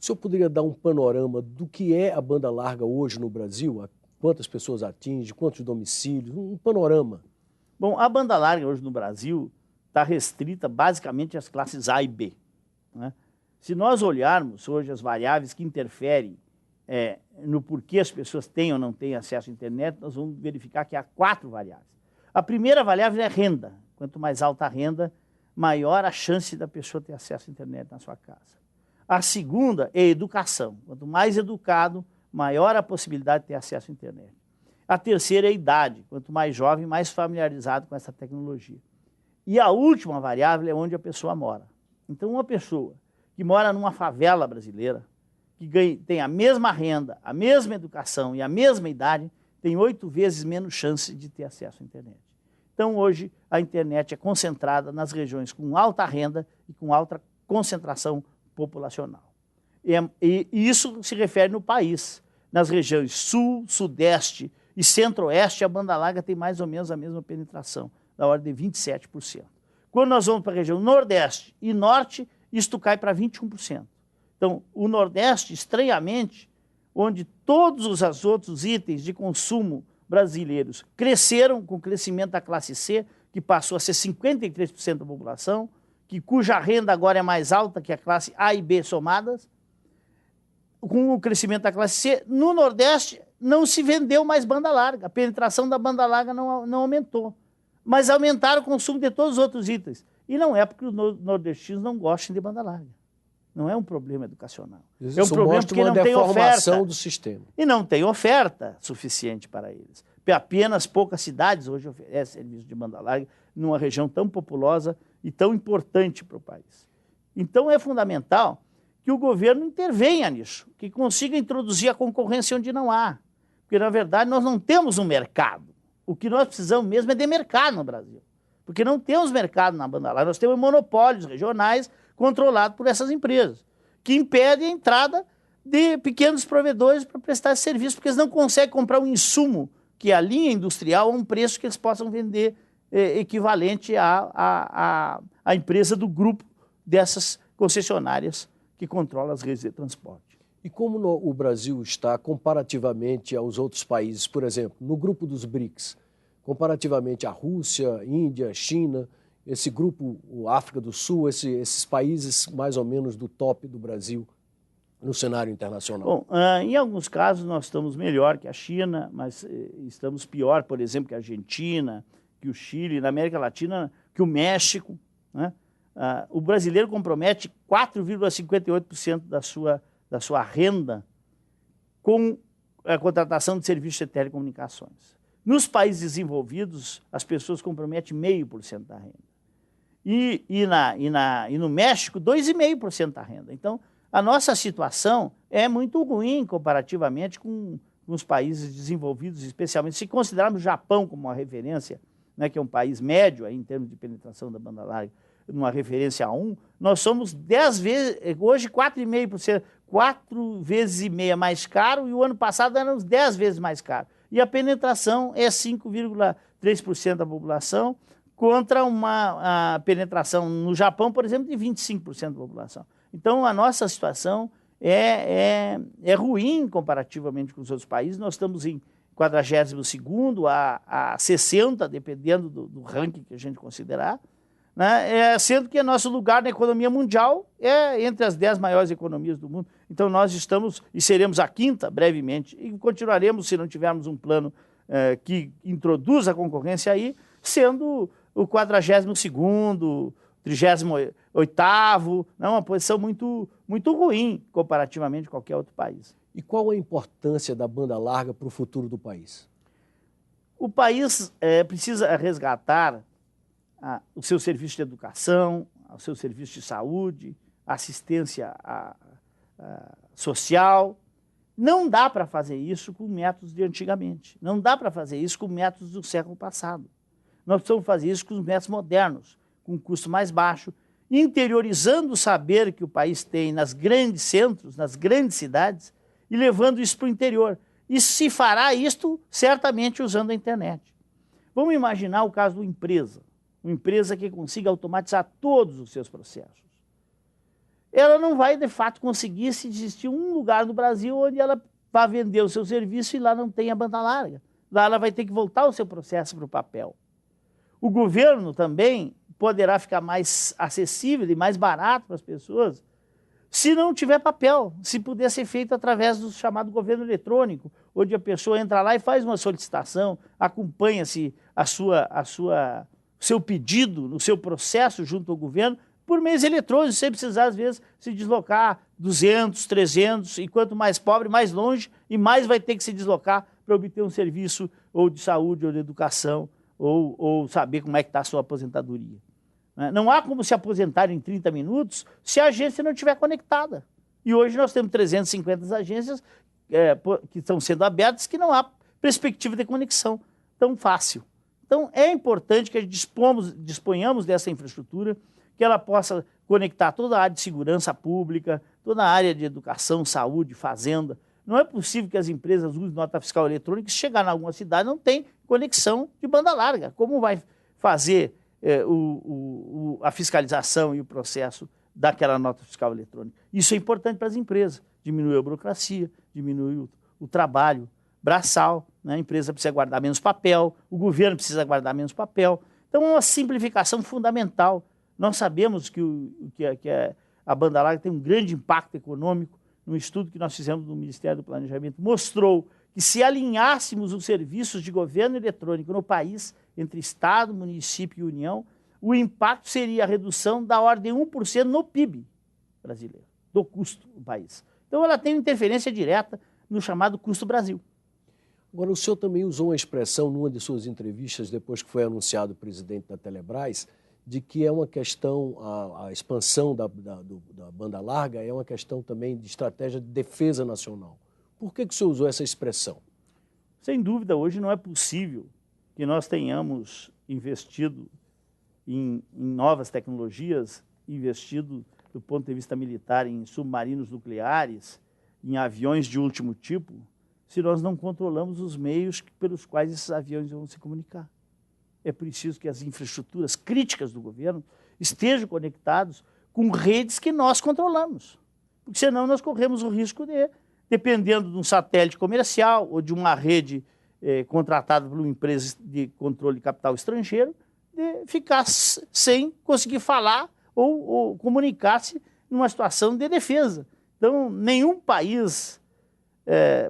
O senhor poderia dar um panorama do que é a banda larga hoje no Brasil? Quantas pessoas atinge, quantos domicílios? Um panorama. Bom, a banda larga hoje no Brasil está restrita basicamente às classes A e B, né? Se nós olharmos hoje as variáveis que interferem no porquê as pessoas têm ou não têm acesso à internet, nós vamos verificar que há 4 variáveis. A primeira variável é a renda. Quanto mais alta a renda, maior a chance da pessoa ter acesso à internet na sua casa. A segunda é a educação. Quanto mais educado, maior a possibilidade de ter acesso à internet. A terceira é a idade. Quanto mais jovem, mais familiarizado com essa tecnologia. E a última variável é onde a pessoa mora. Então, uma pessoa que mora numa favela brasileira, que tem a mesma renda, a mesma educação e a mesma idade, tem 8 vezes menos chance de ter acesso à internet. Então, hoje, a internet é concentrada nas regiões com alta renda e com alta concentração populacional. E isso se refere no país. Nas regiões sul, sudeste e centro-oeste, a banda larga tem mais ou menos a mesma penetração, da ordem de 27%. Quando nós vamos para a região nordeste e norte, isto cai para 21%. Então, o nordeste, estranhamente, onde todos os outros itens de consumo brasileiros cresceram com o crescimento da classe C, que passou a ser 53% da população, cuja renda agora é mais alta que a classe A e B somadas, com o crescimento da classe C, no Nordeste não se vendeu mais banda larga, a penetração da banda larga não aumentou, mas aumentaram o consumo de todos os outros itens. E não é porque os nordestinos não gostem de banda larga. Não é um problema educacional. Isso é um problema porque não tem oferta. Do sistema. E não tem oferta suficiente para eles. Apenas poucas cidades hoje oferecem serviço de banda larga numa região tão populosa e tão importante para o país. Então é fundamental que o governo intervenha nisso, que consiga introduzir a concorrência onde não há. Porque, na verdade, nós não temos um mercado. O que nós precisamos mesmo é de mercado no Brasil. Porque não temos mercado na banda larga, nós temos monopólios regionais controlado por essas empresas, que impedem a entrada de pequenos provedores para prestar esse serviço, porque eles não conseguem comprar um insumo, que é a linha industrial, a um preço que eles possam vender equivalente à empresa do grupo dessas concessionárias que controlam as redes de transporte. E como o Brasil está comparativamente aos outros países, por exemplo, no grupo dos BRICS, comparativamente à Rússia, Índia, China, esse grupo, o África do Sul, esses países mais ou menos do top do Brasil no cenário internacional? Bom, em alguns casos nós estamos melhor que a China, mas estamos pior, por exemplo, que a Argentina, que o Chile, na América Latina, que o México, né? O brasileiro compromete 4,58% da sua renda com a contratação de serviços de telecomunicações. Nos países desenvolvidos, as pessoas comprometem 0,5% da renda. E no México, 2,5% da renda. Então, a nossa situação é muito ruim comparativamente com os países desenvolvidos, especialmente se considerarmos o Japão como uma referência, né, que é um país médio aí, em termos de penetração da banda larga, numa referência a 1, nós somos 10 vezes, hoje 4,5%, 4 vezes e meia mais caro, e o ano passado éramos 10 vezes mais caro. E a penetração é 5,3% da população, contra a penetração no Japão, por exemplo, de 25% da população. Então, a nossa situação é ruim comparativamente com os outros países. Nós estamos em 42º a 60, dependendo do ranking que a gente considerar, né? Sendo que nosso lugar na economia mundial é entre as 10 maiores economias do mundo. Então, nós estamos e seremos a 5ª brevemente, e continuaremos, se não tivermos um plano que introduza a concorrência aí, sendo o 42º, 38º, né? Uma posição muito, muito ruim comparativamente a qualquer outro país. E qual a importância da banda larga para o futuro do país? O país precisa resgatar o seu serviço de educação, o seu serviço de saúde, assistência social. Não dá para fazer isso com métodos de antigamente. Não dá para fazer isso com métodos do século passado. Nós precisamos fazer isso com os métodos modernos, com um custo mais baixo, interiorizando o saber que o país tem nas grandes centros, nas grandes cidades, e levando isso para o interior. E se fará isto certamente usando a internet. Vamos imaginar o caso de uma empresa que consiga automatizar todos os seus processos. ela não vai, de fato, conseguir se existir um lugar no Brasil onde ela vá vender o seu serviço e lá não tenha banda larga. Lá ela vai ter que voltar o seu processo para o papel. O governo também poderá ficar mais acessível e mais barato para as pessoas se não tiver papel, se puder ser feito através do chamado governo eletrônico, onde a pessoa entra lá e faz uma solicitação, acompanha-se seu pedido no seu processo junto ao governo por meios eletrônicos, sem precisar, às vezes, se deslocar 200, 300, e quanto mais pobre, mais longe, e mais vai ter que se deslocar para obter um serviço ou de saúde, ou de educação, ou saber como é que está a sua aposentadoria. Não há como se aposentar em 30 minutos se a agência não estiver conectada. E hoje nós temos 350 agências que estão sendo abertas que não há perspectiva de conexão tão fácil. Então, é importante que a gente disponhamos dessa infraestrutura, que ela possa conectar toda a área de segurança pública, toda a área de educação, saúde, fazenda. Não é possível que as empresas usem nota fiscal eletrônica e se chegar em alguma cidade não tem conexão de banda larga. Como vai fazer a fiscalização e o processo daquela nota fiscal eletrônica? Isso é importante para as empresas. Diminui a burocracia, diminui o trabalho braçal, né? A empresa precisa guardar menos papel, o governo precisa guardar menos papel. Então, é uma simplificação fundamental. Nós sabemos que a banda larga tem um grande impacto econômico. Um estudo que nós fizemos no Ministério do Planejamento mostrou que se alinhássemos os serviços de governo eletrônico no país, entre Estado, município e União, o impacto seria a redução da ordem de 1% no PIB brasileiro, do custo do país. Então, ela tem interferência direta no chamado custo Brasil. Agora, o senhor também usou uma expressão numa de suas entrevistas, depois que foi anunciado o presidente da Telebrás, de que é uma questão, a expansão da banda larga é uma questão também de estratégia de defesa nacional. Por que o senhor usou essa expressão? Sem dúvida, hoje não é possível que nós tenhamos investido em novas tecnologias, investido do ponto de vista militar em submarinos nucleares, em aviões de último tipo, se nós não controlamos os meios pelos quais esses aviões vão se comunicar. É preciso que as infraestruturas críticas do governo estejam conectadas com redes que nós controlamos. Porque senão nós corremos o risco de, dependendo de um satélite comercial ou de uma rede contratada por uma empresa de controle de capital estrangeiro, de ficar sem conseguir falar ou comunicar-se numa situação de defesa. Então, nenhum país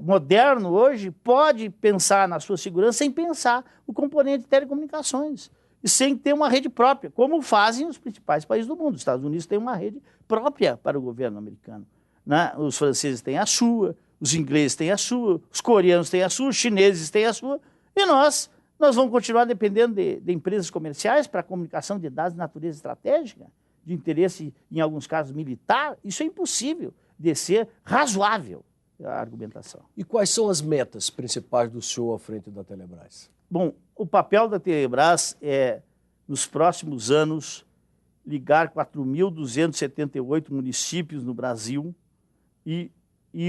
moderno hoje pode pensar na sua segurança sem pensar o componente de telecomunicações e sem ter uma rede própria, como fazem os principais países do mundo. Os Estados Unidos têm uma rede própria para o governo americano, né? Os franceses têm a sua, os ingleses têm a sua, os coreanos têm a sua, os chineses têm a sua, e nós vamos continuar dependendo de empresas comerciais para a comunicação de dados de natureza estratégica, de interesse, em alguns casos, militar. Isso é impossível de ser razoável, a argumentação. E quais são as metas principais do senhor à frente da Telebrás? Bom, o papel da Telebrás é, nos próximos anos, ligar 4.278 municípios no Brasil e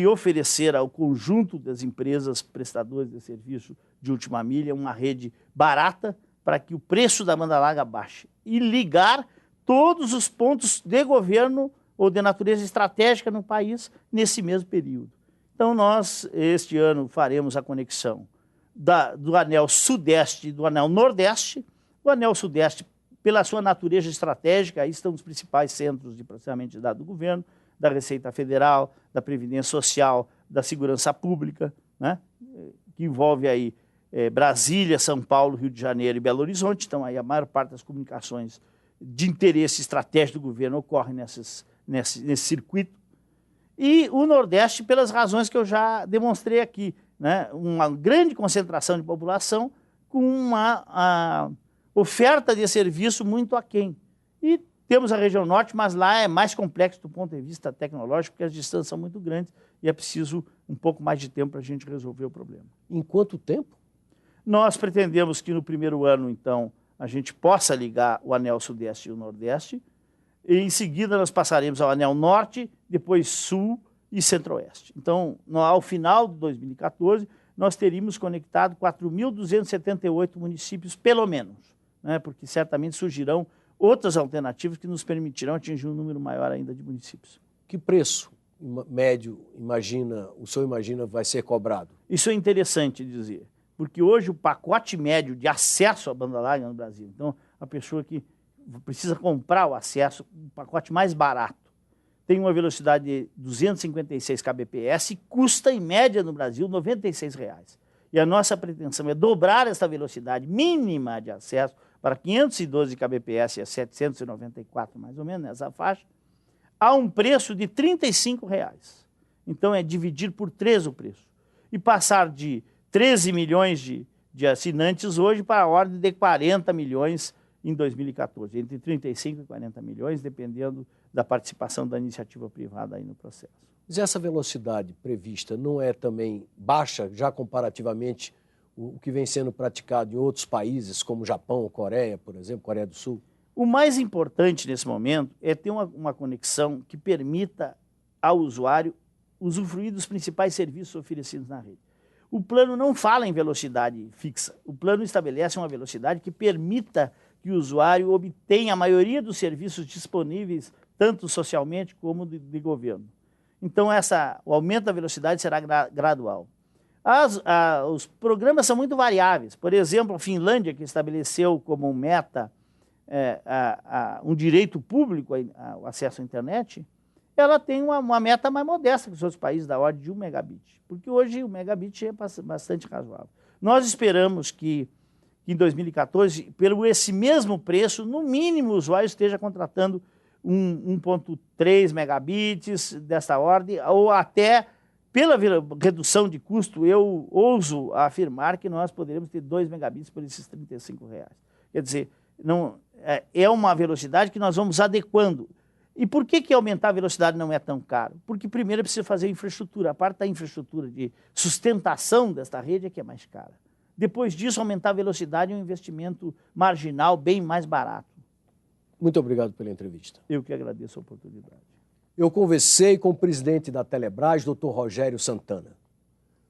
oferecer ao conjunto das empresas prestadoras de serviço de última milha uma rede barata para que o preço da banda larga baixe e ligar todos os pontos de governo ou de natureza estratégica no país nesse mesmo período. Então, nós, este ano, faremos a conexão do anel sudeste e do anel nordeste. O anel sudeste, pela sua natureza estratégica, aí estão os principais centros de processamento de dados do governo, da Receita Federal, da Previdência Social, da Segurança Pública, né? Que envolve aí Brasília, São Paulo, Rio de Janeiro e Belo Horizonte. Então, aí a maior parte das comunicações de interesse estratégico do governo ocorre nesse circuito. E o Nordeste, pelas razões que eu já demonstrei aqui, né? Uma grande concentração de população com uma oferta de serviço muito aquém. E temos a região Norte, mas lá é mais complexo do ponto de vista tecnológico, porque as distâncias são muito grandes e é preciso um pouco mais de tempo para a gente resolver o problema. Em quanto tempo? Nós pretendemos que no primeiro ano, então, a gente possa ligar o anel Sudeste e o Nordeste, e em seguida nós passaremos ao anel Norte, depois Sul e Centro-Oeste. Então, ao final de 2014, nós teríamos conectado 4.278 municípios, pelo menos, né? Porque certamente surgirão outras alternativas que nos permitirão atingir um número maior ainda de municípios. Que preço médio, o senhor imagina, vai ser cobrado? Isso é interessante dizer, porque hoje o pacote médio de acesso à banda larga no Brasil, então a pessoa que precisa comprar o acesso, o pacote mais barato, tem uma velocidade de 256 kbps e custa, em média, no Brasil, R$ 96. E a nossa pretensão é dobrar essa velocidade mínima de acesso para 512 kbps e a 794, mais ou menos, nessa faixa, a um preço de R$ 35. Então, é dividir por 3 o preço. E passar de 13 milhões de assinantes hoje para a ordem de 40 milhões em 2014, entre 35 e 40 milhões, dependendo da participação da iniciativa privada aí no processo. Mas essa velocidade prevista não é também baixa, já comparativamente o que vem sendo praticado em outros países, como Japão, Coreia, por exemplo, Coreia do Sul? O mais importante nesse momento é ter uma conexão que permita ao usuário usufruir dos principais serviços oferecidos na rede. O plano não fala em velocidade fixa, o plano estabelece uma velocidade que permita que o usuário obtenha a maioria dos serviços disponíveis, tanto socialmente como de governo. Então, o aumento da velocidade será gradual. Os programas são muito variáveis. Por exemplo, a Finlândia, que estabeleceu como meta um direito público ao acesso à internet, ela tem uma meta mais modesta que os outros países, da ordem de 1 megabit, porque hoje o megabit é bastante razoável. Nós esperamos que em 2014, pelo esse mesmo preço, no mínimo o usuário esteja contratando 1.3 megabits dessa ordem, ou até, pela redução de custo, eu ouso afirmar que nós poderemos ter 2 megabits por esses R$ 35. Quer dizer, é uma velocidade que nós vamos adequando. E por que aumentar a velocidade não é tão caro? Porque primeiro é preciso fazer infraestrutura. A parte da infraestrutura de sustentação desta rede é que é mais cara. Depois disso, aumentar a velocidade é um investimento marginal bem mais barato. Muito obrigado pela entrevista. Eu que agradeço a oportunidade. Eu conversei com o presidente da Telebrás, Dr. Rogério Santana.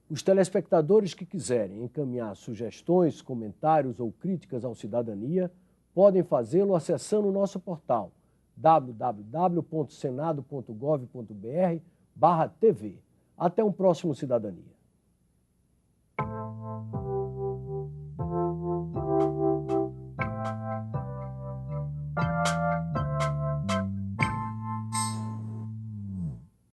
Os telespectadores que quiserem encaminhar sugestões, comentários ou críticas ao Cidadania podem fazê-lo acessando o nosso portal www.senado.gov.br/tv. Até um próximo Cidadania.